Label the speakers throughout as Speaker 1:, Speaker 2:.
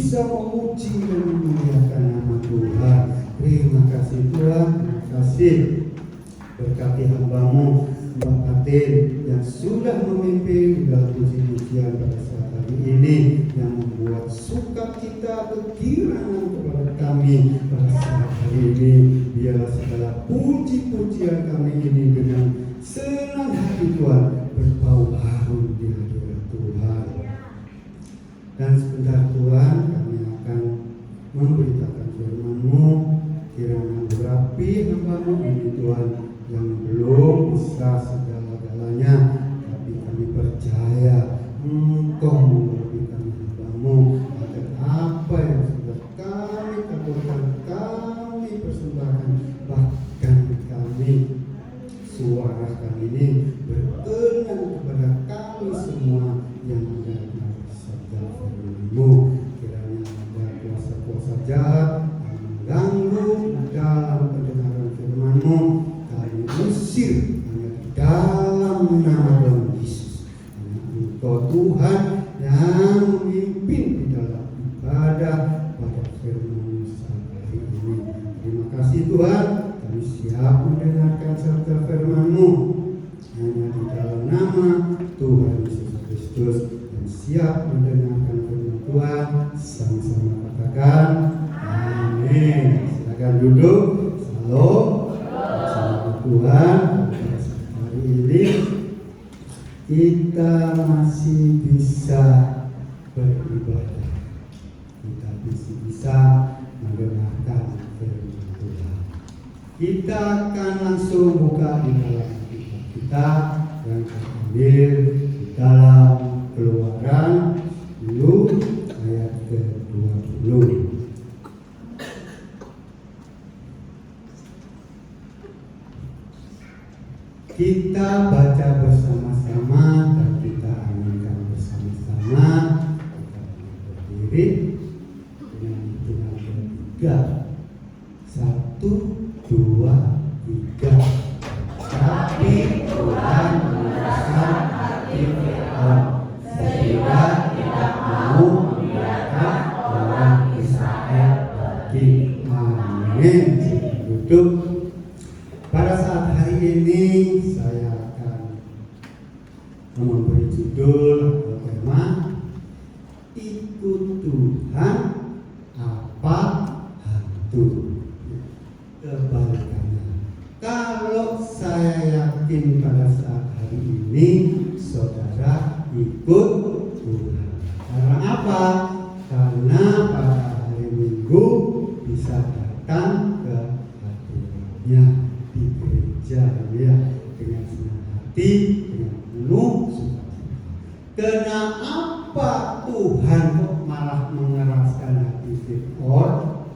Speaker 1: bisa memuji dan memuliakan nama Tuhan. Terima kasih Tuhan, terima kasih. Berkati hamba-Mu Mbak Katin yang sudah memimpin dalam puji-pujian pada saat hari ini, yang membuat sukacita kegirangan kepada kami pada saat hari ini. Biarlah segala puji-pujian kami ini dengan senang hati Tuhan berbau harum di hadirat Tuhan. Dan sebentar Tuhan, kami akan memberitakan firman-Mu. Kiranya berapi hamba-Mu ini Tuhan, yang belum bisa segala-galanya, tapi kami percaya Engkau memberikan hamba-Mu agar apa yang sudah kami kabulkan, kami persembahkan, bahkan kami suara kami ini berkenan kepada kami semua yang mendengar sabda firman-Mu. Kiranya ada kuasa-kuasa jahat yang mengganggu dalam pendengaran firman-Mu, kami usir hanya di dalam nama Tuhan Yesus. Hanya Engkau Tuhan yang memimpin di dalam ibadah pada firman-Mu saat hari ini. Terima kasih Tuhan, kami siap mendengarkan sabda firman-Mu hanya di dalam nama Tuhan Yesus Kristus, dan siap mendengarkan firman Tuhan. Sama-sama katakan amin. Silakan duduk. Salam. Tuhan, hari ini kita masih bisa beribadah, kita masih bisa mendengarkan firman Tuhan. Kita akan langsung buka di dalam kitab kita yang terambil di dalam Keluaran 10 ayat ke-20. Kita baca bersama-sama dan kita aminkan bersama-sama. Kita berdiri dengan hitungan ketiga. 1, 2, 3. Tapi Tuhan mengeraskan hati Fir'aun sehingga tidak mau membiarkan orang Israel pergi. Amin. Duduk. Pada saat hari ini saya akan memberi judul atau tema Ikut Tuhan apa hantu. Kebalikannya, kalau saya yakin pada saat hari ini saudara ikut Tuhan. Karena apa? Karena pada hari Minggu bisa datang ke hadiratnya di gereja ya, dengan senang hati, dengan penuh sukacita. Kenapa Tuhan kok malah mengeraskan hati Fir'aun?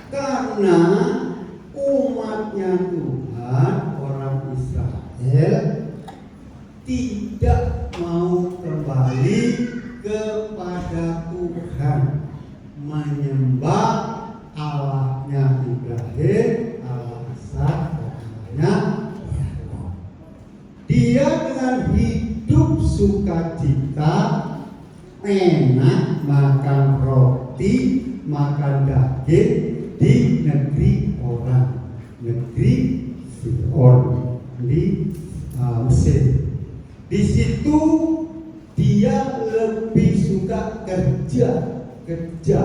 Speaker 1: Karena umatnya Tuhan, orang Israel, tidak mau kembali kepada Tuhan, menyembah Allahnya Ibrahim, dia dengan hidup sukacita, enak makan roti, makan daging di negeri orang, negeri Fir'aun di Mesir. Di situ dia lebih suka kerja,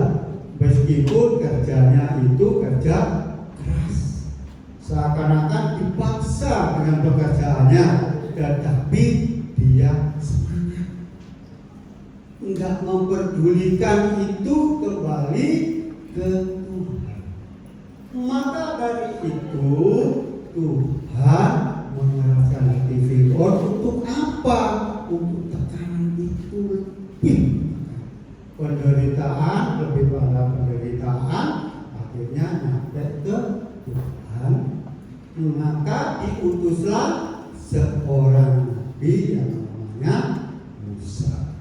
Speaker 1: meskipun kerjanya itu kerja keras. Seakan-akan dipaksa dengan pekerjaannya, tetapi dia semangat, enggak memperdulikan itu kembali ke Tuhan. Maka dari itu Tuhan mengeraskan hati Fir'aun untuk apa? Untuk tekanan itu lebih, penderitaan lebih pada penderitaan, akhirnya nyampe ke Tuhan. Maka diutuslah seorang nabi yang namanya Musa.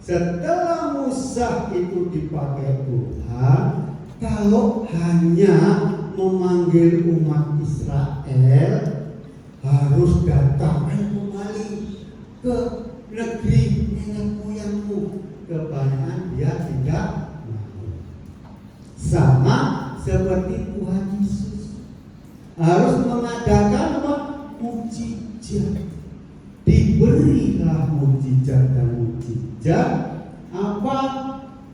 Speaker 1: Setelah Musa itu dipakai Tuhan, kalau hanya memanggil umat Israel, harus datang kembali ke negeri nenek moyangmu, kebanyakan dia tidak mau. Sama seperti Tuhan Yesus harus mengadakan apa? Mukjizat. Diberilah mukjizat dan mukjizat apa?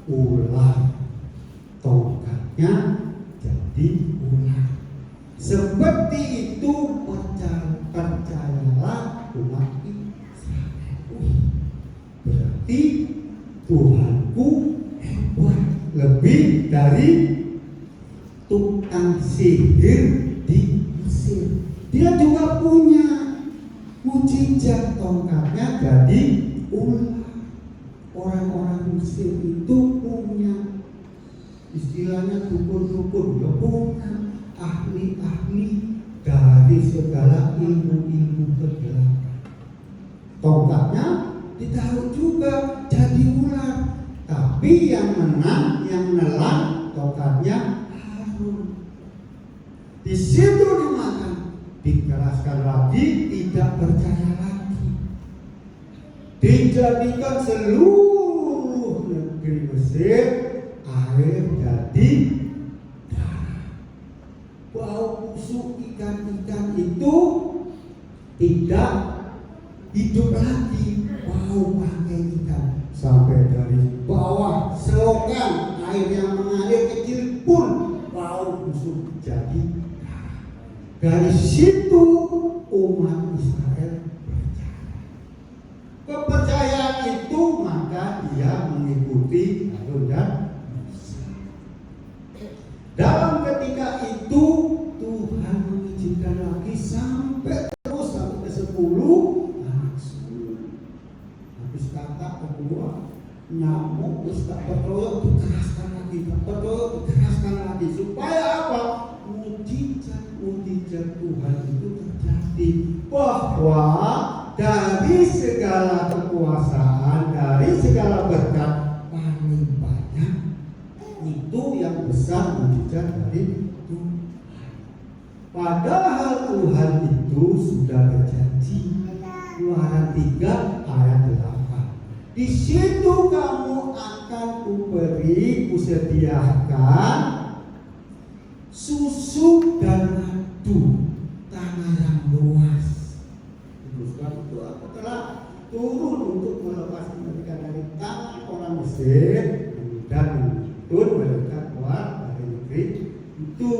Speaker 1: Ular. Tongkatnya jadi ular. Seperti itu percayalah umat Israel. Berarti Tuhanku hebat, lebih dari tukang sihir di Mesir. Dia juga punya mukjizat, tongkatnya jadi ular. Orang-orang Mesir itu punya istilahnya dukun-dukun, ya punya ahli-ahli dari segala ilmu-ilmu kegelapan. Tongkatnya ditaruh juga jadi ular, tapi yang menang, yang nelan tongkatnya Harun. Di situ dimakan, dikeraskan lagi, tidak percaya lagi. Dijadikan seluruh negeri Mesir air jadi darah. Bau busuk ikan-ikan itu tidak hidup lagi. Bau bangkai ikan sampai dari bawah selokan air yang mengalir kecil pun bau busuk jadi darah. Dari situ umat Israel percaya. Kepercayaan itu maka dia mengikuti Harun dan Musa. Dalam ketika itu Tuhan mengizinkan lagi sampai terus sampai ke 10 anak sulung. Habis kata kedua nyamuk terus tak percaya dikeraskan lagi, tak percaya dikeraskan lagi, supaya apa? Mujizat Tuhan itu terjadi, bahwa dari segala kekuasaan, dari segala berkat paling banyak itu yang besar mujizat dari Tuhan. Padahal Tuhan itu sudah berjanji, Keluaran 3 ayat 8. Di situ kamu akan kuberi, kusediakan susu dan madu, tanah yang luas. Sebab itu aku telah turun untuk melepaskan mereka dari tangan orang Mesir dan menuntun mereka keluar dari negeri itu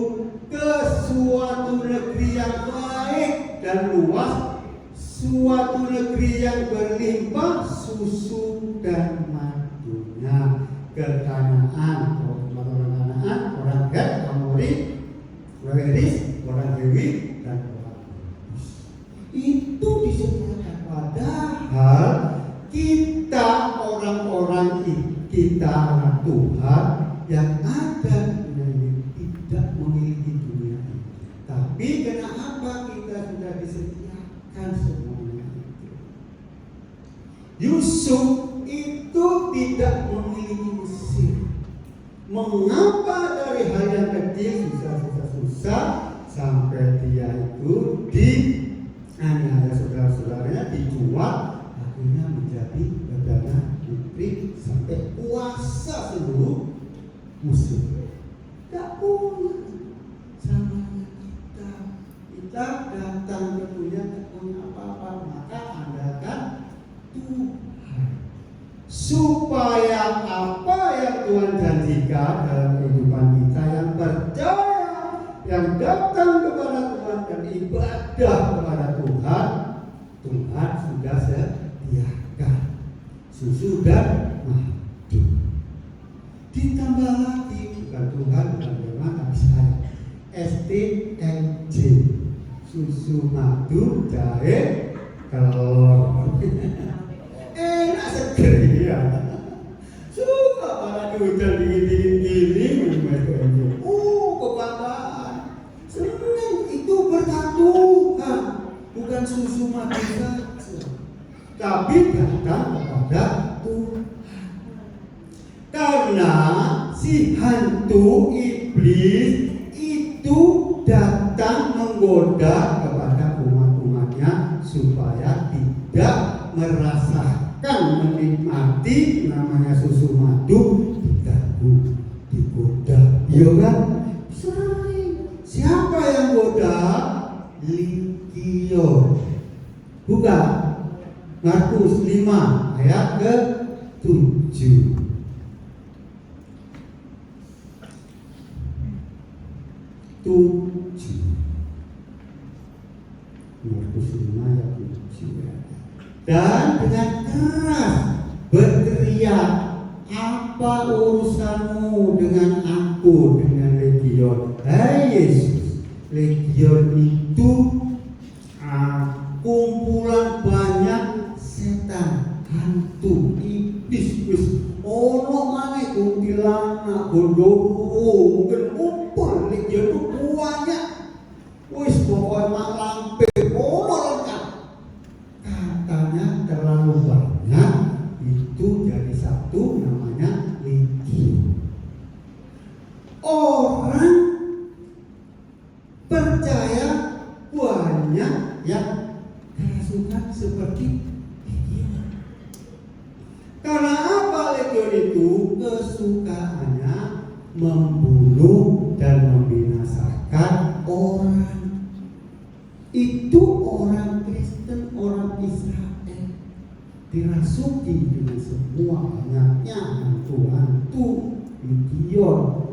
Speaker 1: ke suatu negeri yang baik dan luas, suatu negeri yang berlimpah susu dan madunya, ke Kanaan, orang Kanaan, orang Gad, Amori, Perizim, orang Lewi, dan orang Yebus. Itu disebutkan. Padahal kita orang-orang kita anak Tuhan yang ada di dunia ini tidak memiliki dunia ini. Tapi kenapa kita sudah disediakan semuanya itu? Yusuf itu tidak memiliki Mesir. Mengapa dari hal yang kecil susah sampai dia itu dianiaya saudara-saudaranya, dijual, akhirnya menjadi perdana menteri sampai kuasa seluruh Mesir. Tidak punya sama kita datang ke dunia tidak punya apa-apa, maka andalkan Tuhan supaya apa yang Tuhan janjikan dalam kehidupan kita, yang percaya, yang datang kepada Tuhan dan ibadah kepada Tuhan, Tuhan sudah sediakan susu dan madu. Ditambah lagi bukan Tuhan, bukan firman, tapi saya STMJ, susu, madu, jahe, telur. Enak seger ya. Suka pada hujan dingin gini minum STMJ. Kebanggaan. Senang itu berkat Tuhan, bukan susu madu saja, tapi datang kepada Tuhan. Karena si hantu iblis itu datang menggoda kepada umat-umatnya supaya tidak merasakan akan menikmati namanya susu madu, diganggu, digoda. Iya kan? Sering. Siapa yang goda? Likior. Buka Markus 5 ayat ke-7. Markus 5 ayat 7. Dan dengan keras berteriak, apa urusanmu dengan aku, dengan legion? Hai Yesus, legion itu kumpulan banyak setan, hantu, iblis, ono maneh kuntilanak, gondoruo, mungkin kumpul legion itu banyak. Wis pokoknya mak lampe, ono lengkap. Katanya terlalu banyak, itu jadi satu namanya legion. Orang percaya banyak yang kerasukan seperti legion. Karena apa legion itu? Kesukaannya membunuh dan membinasakan orang. Itu orang Kristen, orang Israel dirasuki dengan semua banyaknya hantu-hantu legion.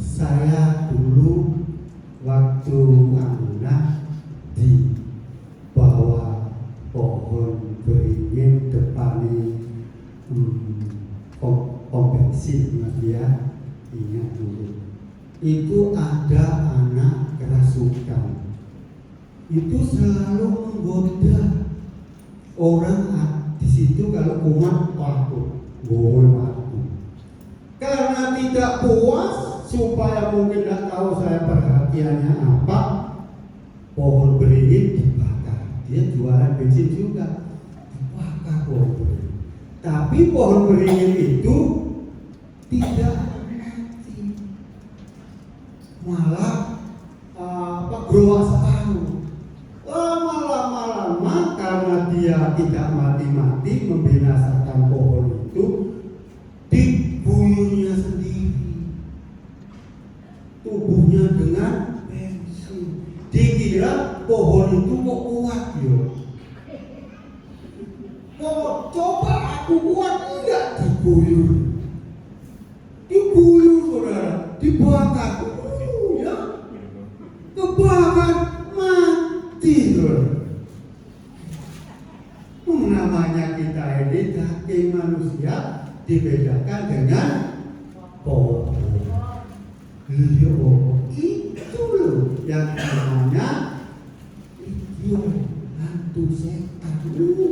Speaker 1: Saya dulu waktu anak di bawah pohon beringin depannya kompensi dia, ingat dulu itu ada anak kerasukan, itu selalu menggoda orang di situ. Kalau umat waktu karena tidak puas, supaya mungkin tidak tahu saya perhatiannya apa, pohon beringin dibakar. Dia jualan bensin juga, dibakar pohon beringin. Tapi pohon beringin itu tidak mati, malah berubah separuh. Lama-lama karena dia tidak mati-mati membinasakan pohon itu, diguyurnya sendiri tubuhnya dengan bensin. Dikira pohon itu kok kuat yo. Kok coba aku kuat, enggak, diguyur saudara, dibakar, ya, kebakar, mati saudara. Namanya kita ini daging manusia dibedakan dengan pohon. Itu loh yang namanya legion, hantu setan,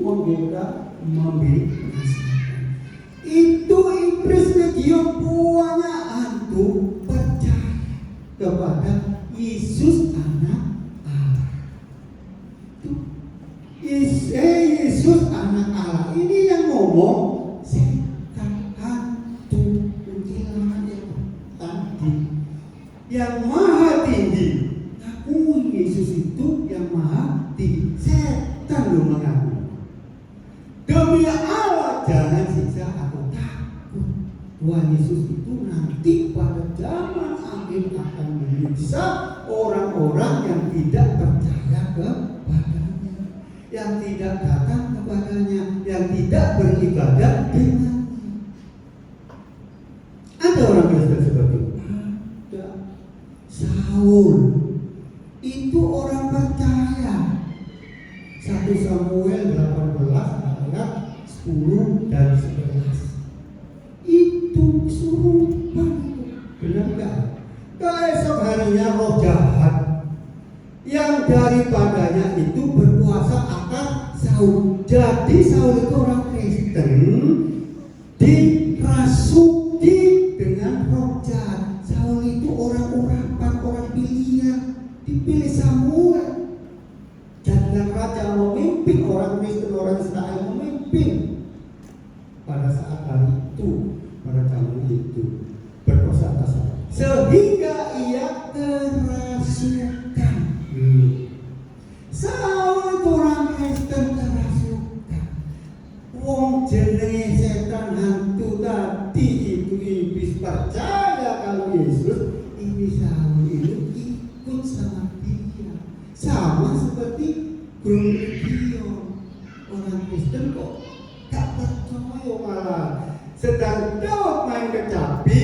Speaker 1: menggoda, membinasakan. Itu iblis legion, buahnya hantu percaya kepada Yesus anak Allah. Yesus anak Allah ini yang ngomong setan, hantu, kuntilanak itu tadi. Yang maha tinggi, aku Yesus itu yang maha tinggi. Setan lo mengaku, demi Allah jangan siksa aku, takut Tuhan Yesus itu nanti pada zaman akhir akan menyiksa orang-orang yang tidak percaya kepadanya, yang tidak datang kepadanya, yang tidak beribadah dengannya. Ada orang Kristen seperti itu? Ada. Saul itu orang percaya. 1 Samuel 18 ayat 10 dan 11. Itu kesurupan itu. Benar enggak? Keesok harinya roh jahat yang daripadanya itu berkuasa atas Saul. Jadi Saul itu orang Kristen dirasuki dengan roh jahat. Saul itu orang urapan, orang pilihan, dipilih Samuel. Jadilah raja, memimpin orang Kristen, orang Israel, memimpin pada saat hari itu, pada zaman itu berkuasa atas Saul, sehingga ia kerasukan. Saul itu orang Kristen kerasukan. jenenge setan hantu tadi itu iblis percaya kalau Yesus ini Saul itu ikut sama dia, sama seperti guru dia. Orang Kristen kok gak percaya malah sedang Daud main kecapi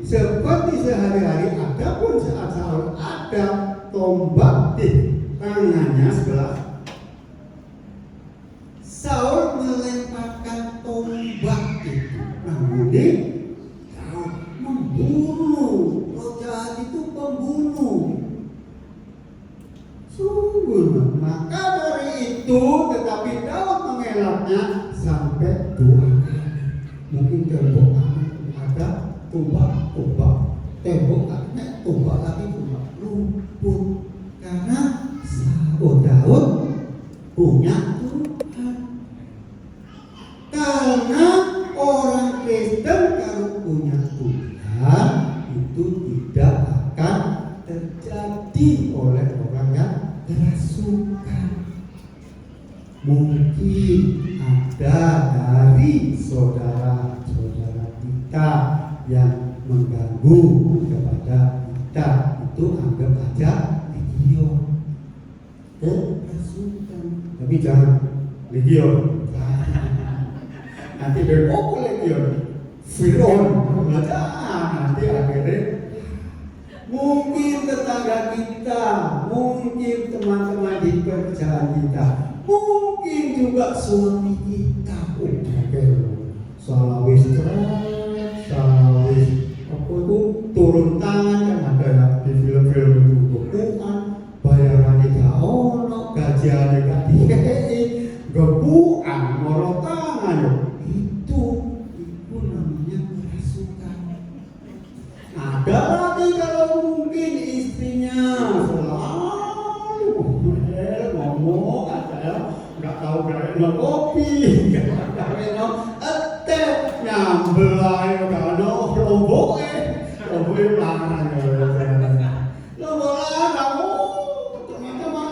Speaker 1: seperti sehari-hari. Adapun saat Saul ada tombak di tangannya sebelah, Saul melemparkan tombak itu. Namun Saul membunuh. Roh jahat itu pembunuh. Sungguh. Maka dari itu, tetapi Daud mengelaknya sampai 2 kali. Mungkin tembok ada tombak, tembok ada tombak lagi, tombak rumput. Karena Daud punya Tuhan. Karena orang Kristen kalau punya Tuhan itu tidak akan terjadi oleh orang yang kerasukan. Mungkin ada dari saudara-saudara kita yang mengganggu kepada kita, itu anggap aja legion. Kerasukan. Tapi jangan legion. Nanti berapa legion? Fir'aun. Nanti akhirnya mungkin tetangga kita, mungkin teman-teman di pekerjaan kita, mungkin juga suami kita. Salah wis apa itu turun tangan, kan ada ya di film-film itu, bukuan bayarannya gak ono, gajiannya gak dikei, gebukan ngorok tangan. Itu namanya kerasukan. Ada lagi kalau mungkin istrinya selalu ngomong aja, nggak tahu gaya kopi, nggak tahu teh, nyambel ayo kano lombok larang kamu teman-teman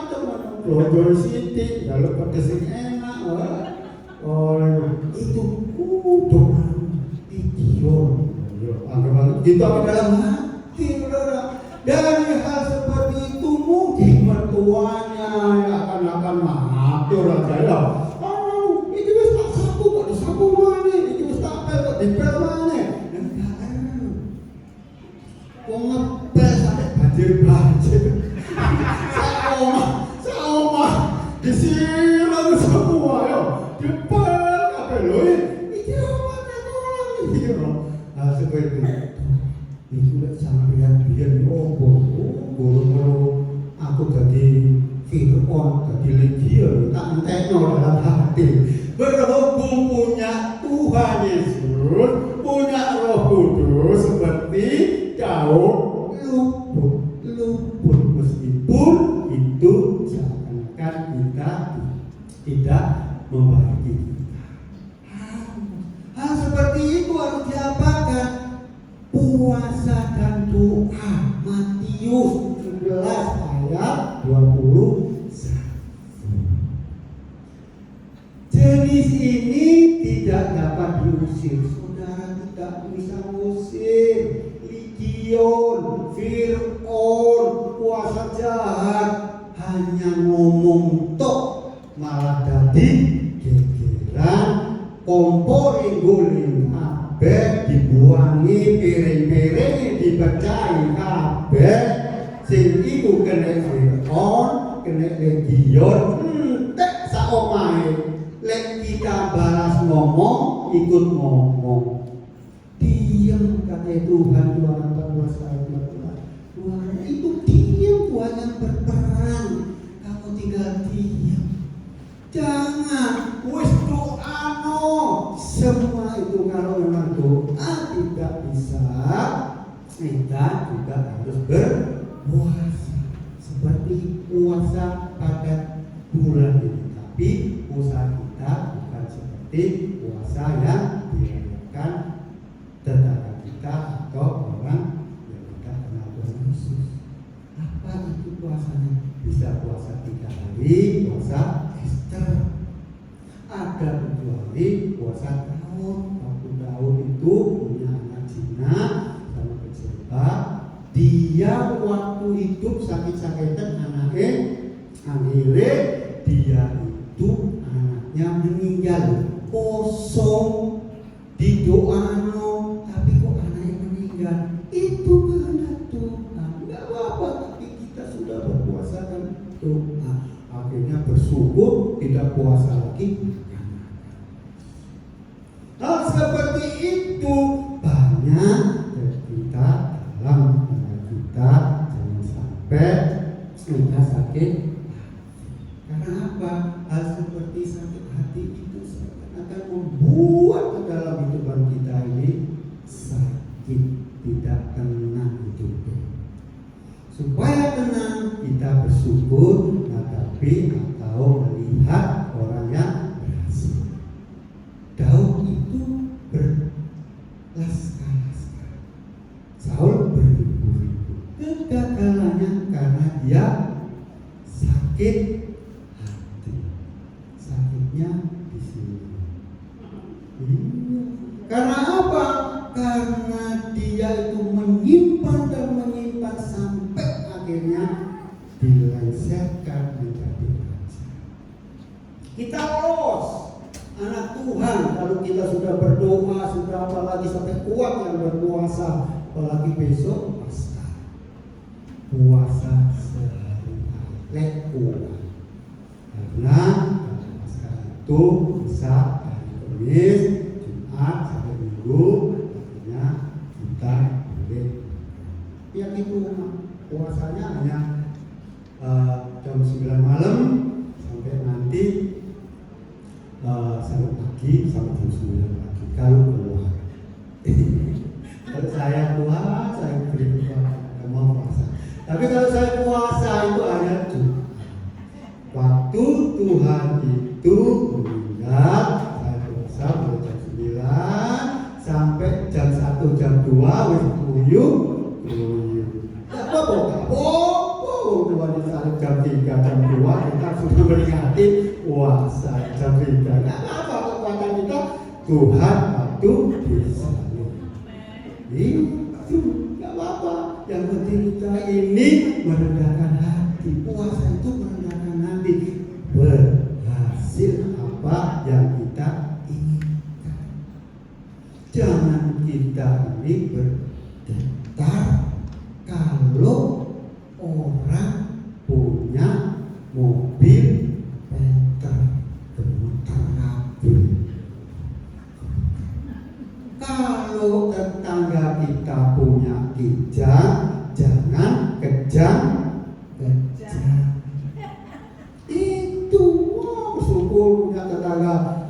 Speaker 1: lombok siti lalu pedesin enak. Itu doa idiot. Anggapan kita dalam hati, saudara. Dari hal seperti itu mungkin mertuanya akan mengatur aja ya. Itu wis tak sapu kok disapu mana? Itu wis tak pel kok dipel mana? Wong ngepel sampai banjir. Sama disiram semua yo. Dipel kabeh lho. Iki omane kolam. Seperti itu sampeyan biyen guru aku jadi Fir'aun, jadi legion, tak entekno dalam hati. Berhubung punya Tuhan Yesus, punya Roh Kudus seperti Daud, luput meskipun itu seakan-akan kita tidak membaiki. Hal seperti itu harus diapakan? Puasa dan doa. Matius 11 ayat 21. Jenis ini tidak dapat diusir. Saudara tidak bisa usir legion, Fir'aun, kuasa jahat. Hanya ngomong tok malah jadi gegeran, kompor guling kabeh, dibuangi piring-piring dipecahi kabeh. Sing iku kena Fir'aun, kena legion, entek sak omahe. Lek kita balas ngomong, ikut ngomong. Diam kata Tuhan 214 ayat 14. Tuhan itu diam, Tuhan yang berperang. Kamu tinggal diam. Jangan wis doa no. Semua itu kalau memang doa tidak bisa, kita juga harus berpuasa. Seperti puasa pada bulan ini. Tapi puasa kita bukan seperti puasa yang dilakukan tetangga kita atau orang yang tidak kenal Tuhan Yesus. Apa itu puasanya? Bisa puasa 3 hari, puasa Easter. ada kecuali puasa Daud. Waktu Daud itu punya anak Zina sama Batseba, dia waktu hidup sakit-sakitan anaknya, akhirnya dia itu anaknya meninggal, kosong didoano, tapi kok anaknya meninggal. Itu kehendak Tuhan, nggak apa-apa, tapi kita sudah berpuasa kan doa, akhirnya bersyukur, tidak puasa lagi. Hal seperti itu banyak kita dalam kita, jangan sampai kita sakit. Karena apa? Hal seperti sakit hati itu akan membuat ke dalam hidupan kita ini sakit, tidak tenang hidupnya. Supaya tenang, kita bersyukur menghadapi atau melihat orang yang berhasil. Daud itu berlaskar-laskar, Saul beribu-ribu. Kegagalannya karena dia sakit hati. Sakitnya di sini. Karena apa? Karena dia itu menyimpan dan menyimpan sampai akhirnya dilengsarkan menjadi raja. Kita lolos, anak Tuhan, kalau kita sudah berdoa, sudah apalagi sampai kuat yang berpuasa, apalagi besok Paskah, puasa sehari kuat. Karena Paskah itu bisa hari Kamis, Jumat sampai Minggu, artinya kita boleh. Ya itu puasanya hanya jam 9 malam sampai nanti sampai pagi sampai jam 9 pagi kalau keluar. Kalau saya keluar, saya beri mau puasa. Tapi kalau saya puasa itu hanya waktu Tuhan itu meninggal, saya puasa mulai jam 9 sampai jam 1 jam 2 wis kuyuh. Tuhan disalib jam 3 jam 2 kita sudah menikmati puasa jam 3. Nah, apa kekuatan kita? Tuhan waktu disalib. Itu nggak apa-apa. Yang penting kita ini merendahkan hati. Puasa itu merendahkan hati. Berhasil apa yang kita inginkan. Jangan kita ini berdebar kalau orang punya mobil peter gemeter kabel. Kalau tetangga kita punya kijang, jangan kejang-kejang. Itu syukur punya tetangga.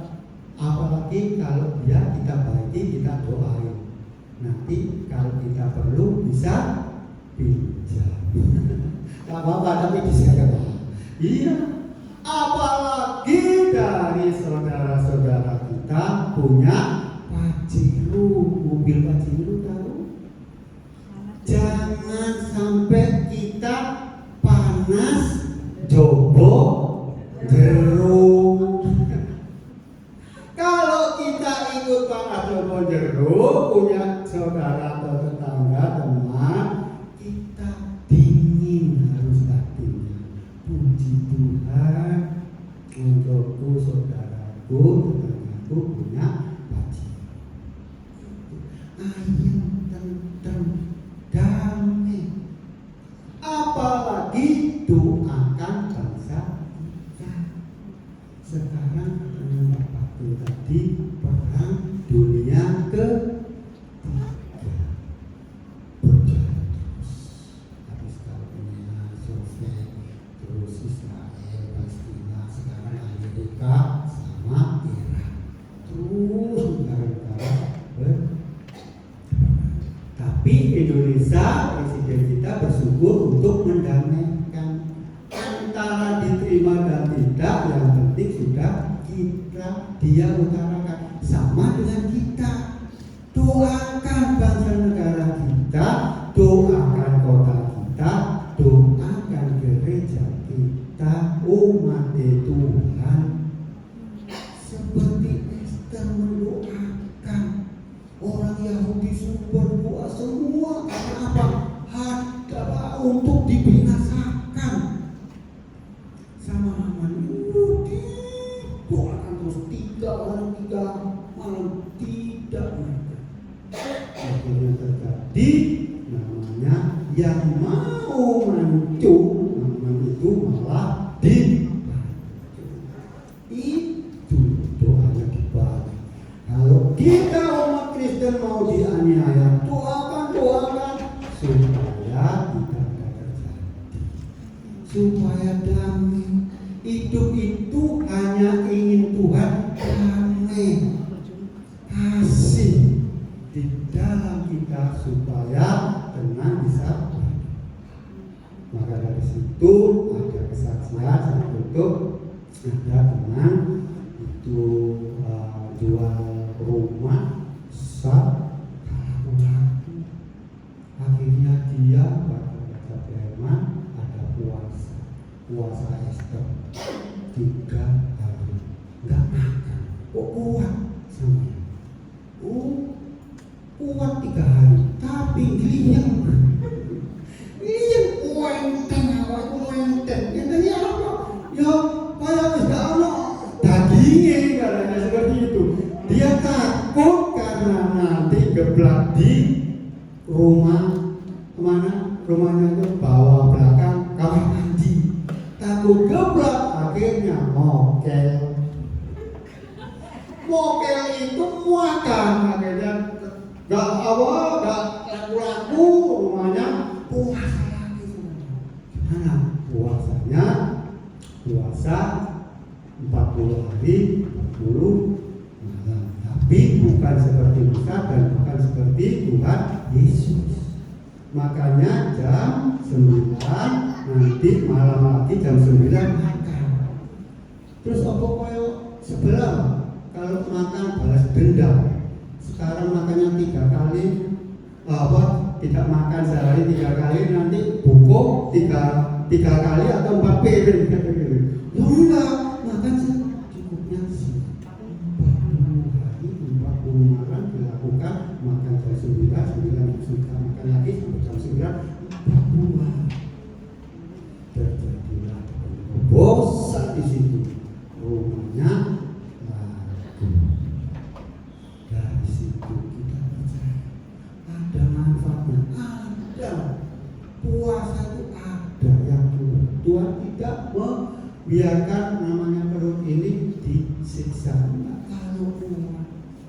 Speaker 1: Apalagi kalau dia kita baiki, kita doain. Nanti kalau kita perlu bisa pinjam. Gak apa-apa, tapi bisa. Iya. Apalagi dari saudara-saudara kita punya Pajero, mobil Pajero tahu? Jangan sampai kita panas jobo jero. Kalau kita ikut panas jobo jero, punya saudara atau tetangga teman, kita dingin harus hatinya. Puji Tuhan, untukku, saudaraku, tetanggaku punya Pajero. Ayam tentang damai. Apalagi doakan bangsa kita. Sekarang waktu tadi perang dunia ketiga berjalan terus. Habis Ukraina, Soviet, terus Israel, Palestina, sekarang Amerika sama Iran. Terus negara-negara tapi Indonesia, presiden kita bersyukur untuk mendamaikan. Antara diterima dan tidak, yang penting sudah dia utarakan. Sama dengan kita, doakan bangsa negara kita, doakan kota kita, doakan gereja kita, umat Tuhan. Sebab Yahudi berbuat semua karena apa? Adalah untuk dibinasakan. Sama Haman Yahudi doakan terus 3 malam tidak makan. Akhirnya terjadi namanya yang mau mancung, Haman itu malah itu doanya dibalik. Kalau kita umat Kristen mau dianiaya, doakan supaya tidak terjadi, supaya damai. Hidup itu hanya ingin Tuhan damai, kasih di dalam kita supaya tenang bisa. Maka dari situ ada kesaksian saya tutup, ada teman itu jual rumah akhirnya dia baca firman, ada puasa Ester 3 hari nggak makan, kok kuat sampai kuat 3 hari tapi liang kuenten yang tadi apa ya kayak nggak ada dagingnya katanya seperti itu. Dia takut karena nanti geblak di rumah kemana, rumahnya itu bawah belakang kamar mandi, takut geblak akhirnya mokel itu muakan, akhirnya gak laku rumahnya puasa lagi. Gimana puasanya? Puasa 40 hari 40 malam, tapi bukan seperti Musa dan bukan seperti Tuhan Yesus. Makanya jam 9 nanti malam lagi jam 9 makan. Terus apa koyo sebelah kalau makan balas dendam. Sekarang makannya 3 kali, tidak makan sehari 3 kali, nanti bungkuk 3 kali atau 4 piring. Enggak, makan secukupnya sih. 40 hari 40 malam dilakukan, makan jam 9 sudah makan lagi sampai jam 9 40 hari. Terjadilah bosan di situ, rumahnya laku. Dari situ kita percaya ada manfaatnya, ada puasa itu ada yang Tuhan tidak membiarkan namanya perut ini disiksa.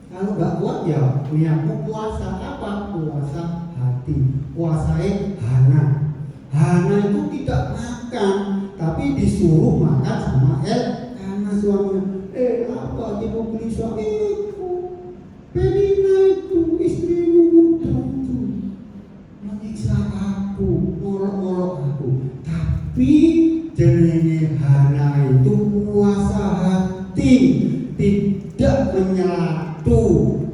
Speaker 1: Kalau nggak kuat ya niatmu puasa apa? Puasa hati, puasai Hana itu tidak makan, tapi disuruh makan sama karena suaminya. Apa dia mau beli suamiku? Penina itu istrimu muda itu menyiksa aku, ngolok-ngolok aku. Tapi jenenge Hana itu puasa hati, tidak menyatu,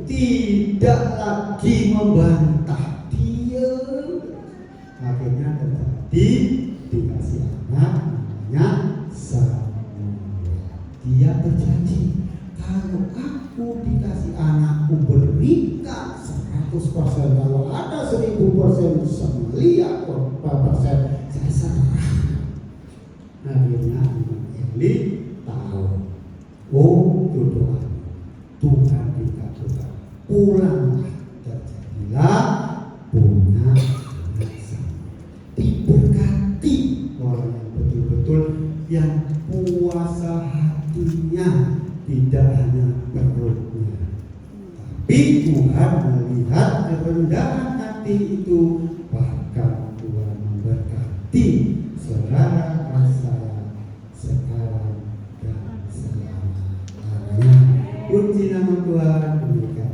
Speaker 1: tidak lagi membantah dia. Akhirnya terjadi dikasih anak namanya Samuel. Dia berjanji, kalau aku dikasih anakku berikan 100%, kalau ada 1000% semelihat persen saya serah. Akhirnya Eli tahu, itu doa Tuhan dikabulkan, pulanglah, terjadilah punya diberkati orang yang betul-betul yang puasa hatinya, tidak hanya perutnya. Tapi Tuhan melihat kerendahan hati itu, bahkan Tuhan memberkati saudara saya sekarang dan selama-lamanya. Puji nama Tuhan. Demikian.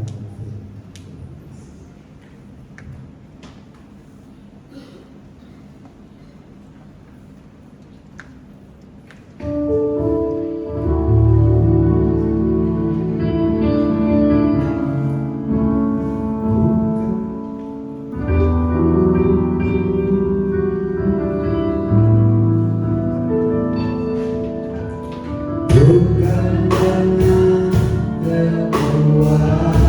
Speaker 1: Bukan dengan kekuatan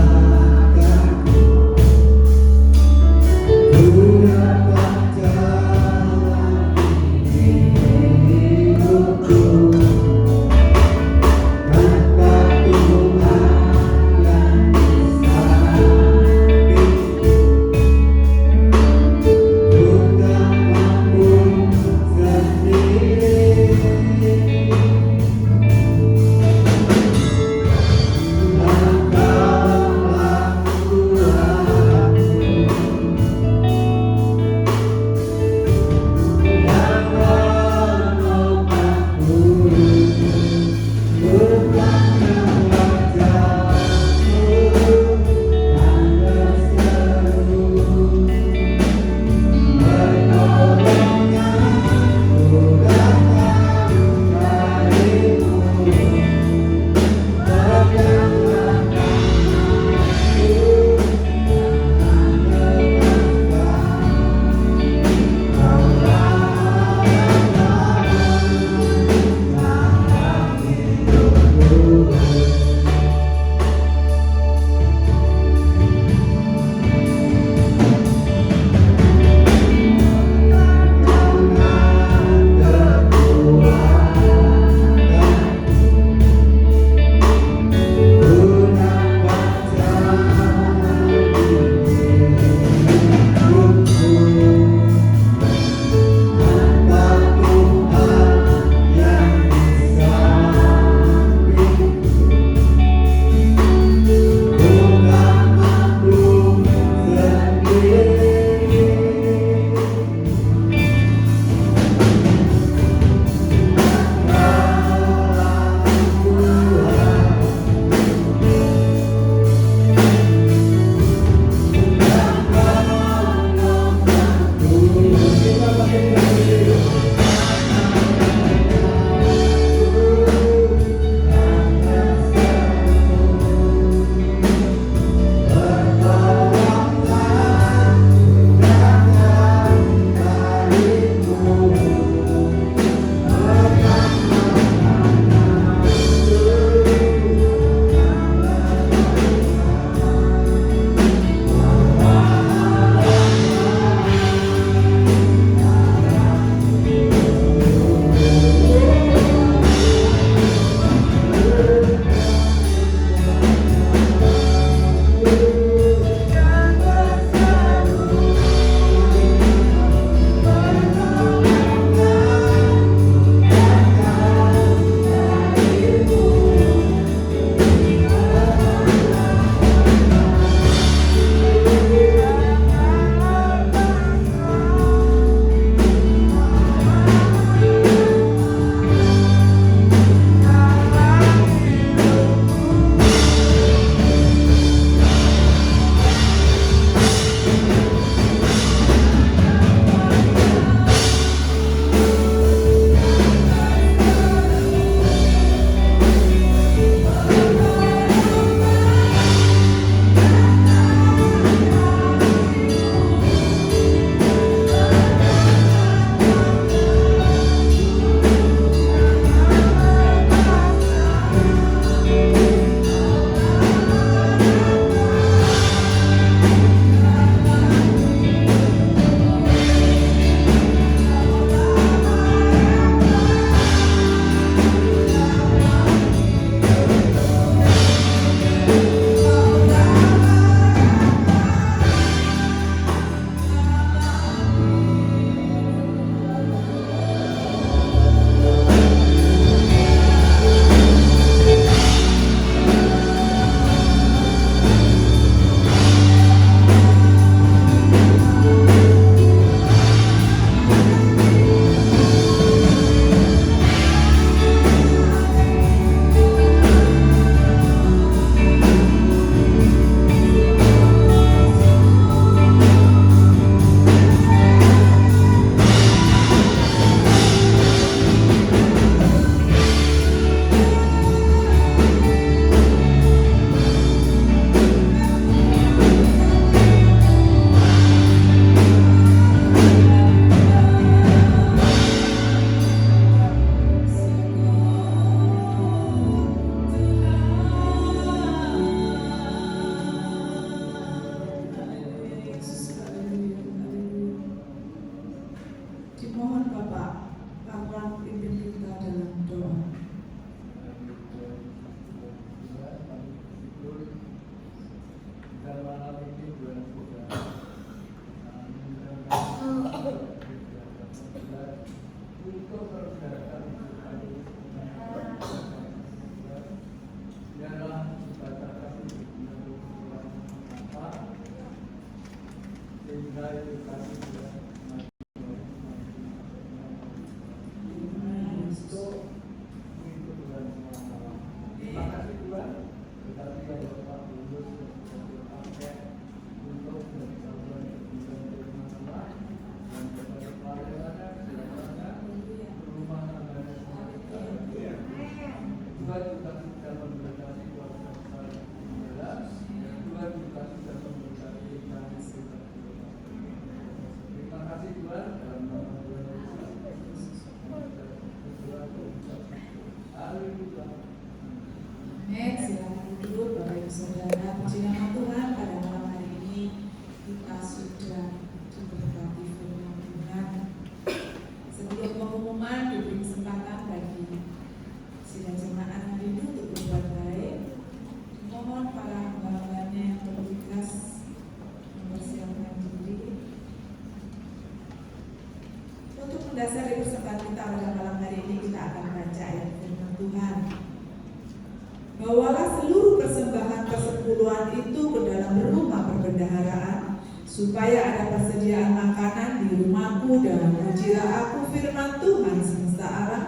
Speaker 2: persembahan persepuluhan itu ke dalam rumah perbendaharaan, supaya ada persediaan makanan di rumahku, dan ujilah aku firman Tuhan semesta alam.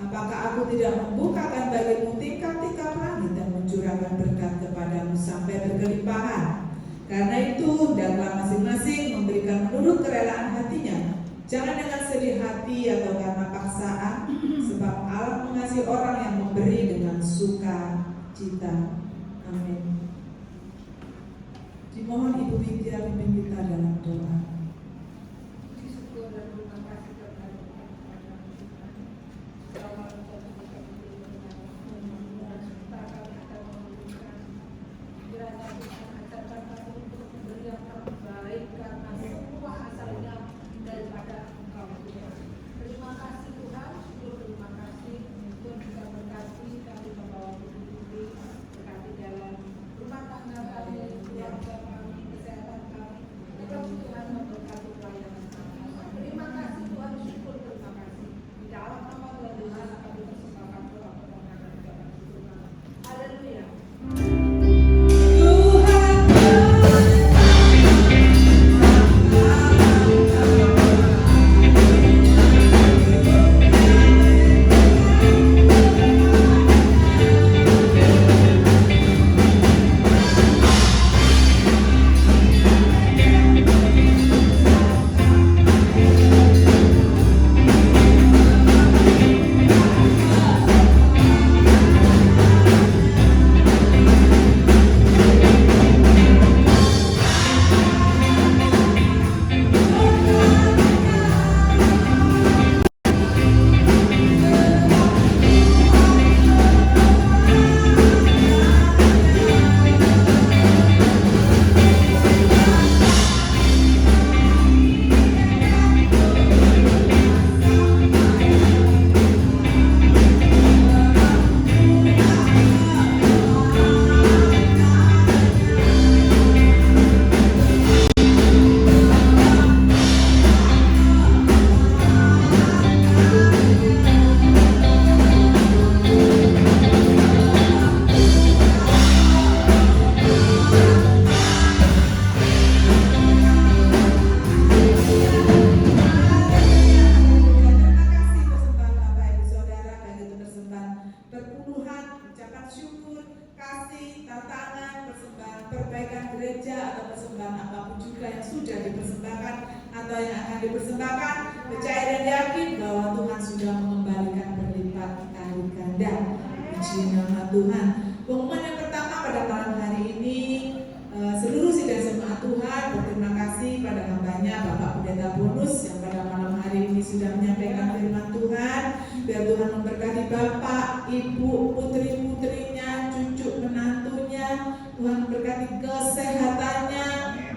Speaker 2: Apakah aku tidak membukakan bagimu tingkap-tingkap langit dan mencurahkan berkat kepadamu sampai berkelimpahan? Karena itu, hendaklah masing-masing memberikan menurut kerelaan hatinya, jangan dengan sedih hati atau karena paksaan, sebab Allah mengasihi orang yang memberi dengan sukacita. Amin. Dimohon Ibu Widya pimpin kita dalam doa. Dipersembahkan, percaya dan yakin bahwa Tuhan sudah mengembalikan berlipat kali ganda. Puji nama Tuhan. Pengumuman yang pertama pada malam hari ini, seluruh sidang jemaat Tuhan berterima kasih pada hambanya Bapak Pendeta Bonus yang pada malam hari ini sudah menyampaikan firman Tuhan. Biar Tuhan memberkati Bapak, Ibu, putri-putrinya, cucu menantunya. Tuhan memberkati kesehatannya,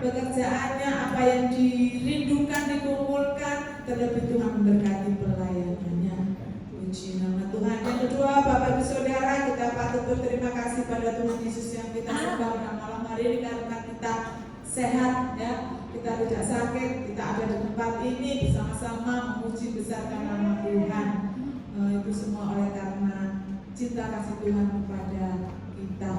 Speaker 2: pekerjaannya, apa yang dirindukan, dikumpulkan, terlebih Tuhan memberkati pelayanannya. Puji nama Tuhan. Yang kedua, Bapak Ibu Saudara, kita patut berterima kasih pada Tuhan Yesus yang kita sembah pada malam hari ini karena kita sehat, ya, kita tidak sakit, kita ada di tempat ini bersama-sama memuji besarkan nama Tuhan. Itu semua oleh karena cinta kasih Tuhan kepada kita.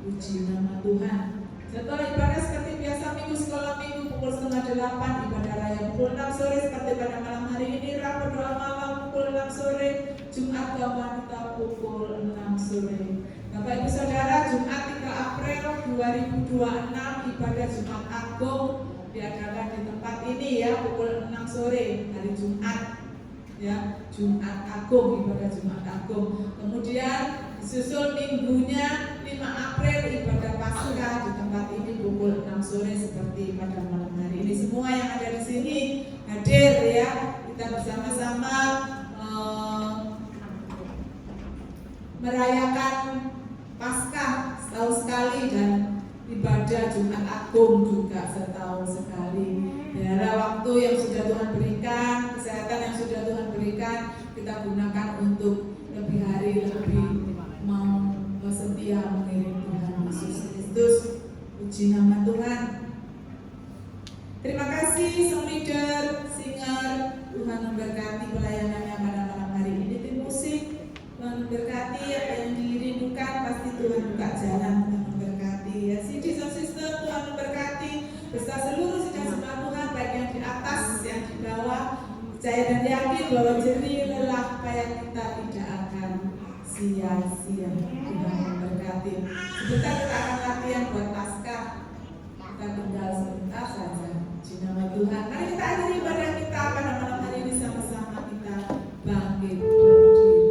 Speaker 2: Puji nama Tuhan. Setelah ibadah seperti biasa minggu sekolah minggu pukul 7:30, ibadah raya pukul 6 sore seperti pada malam hari ini, rapat doa malam pukul 6 sore, Jumat kaum wanita pukul 6 sore. Bapak Ibu Saudara, Jumat 3 April 2026 ibadah Jumat Agung diadakan di tempat ini, ya, pukul 6 sore hari Jumat, ya, Jumat Agung, ibadah Jumat Agung. Kemudian disusul minggunya 5 April ibadah Paskah di tempat ini pukul 6 sore seperti pada malam hari ini. Semua yang ada di sini hadir, ya, kita bersama-sama merayakan Paskah setahun sekali dan ibadah Jumat Agung juga setahun sekali. Biarlah waktu yang sudah Tuhan berikan, kesehatan yang sudah Tuhan berikan, kita gunakan untuk lebih hari lebih mau setia mengiring Tuhan Yesus Kristus. Puji nama Tuhan. Terima kasih sang leader, singer. Tuhan memberkati pelayanannya pada malam hari ini. Tim musik, Tuhan memberkati apa yang dirindukan, pasti Tuhan buka jalan. Percaya dan yakin bahwa jerih lelah payah kita tidak akan sia-sia. Tuhan memberkati. Sebentar kita akan latihan buat Paskah. Kita tinggal sebentar saja. Di nama Tuhan. Mari kita akhiri ibadah kita pada malam hari ini sama-sama kita bangkit berdiri.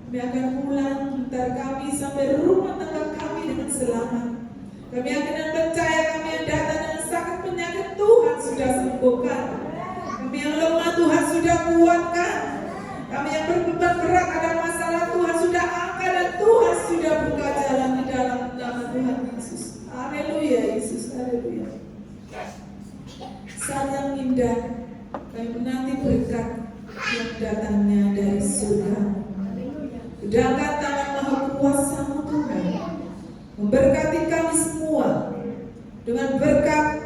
Speaker 3: Kami akan pulang, hantar kami sampai rumah tangga kami dengan selamat. Kami akan percaya kami yang datang dengan sakit penyakit Tuhan sudah sembuh.
Speaker 2: sembuhkan. Kami yang lemah Tuhan sudah kuatkan. Kami yang berbeban berat ada masalah Tuhan sudah angkat dan Tuhan sudah buka jalan di dalam nama Tuhan Yesus. Haleluya Yesus, haleluya. Saat yang indah kami menanti berkat yang datangnya dari surga. Sedangkan tangan Maha Kuasa Tuhan memberkati kami semua dengan berkat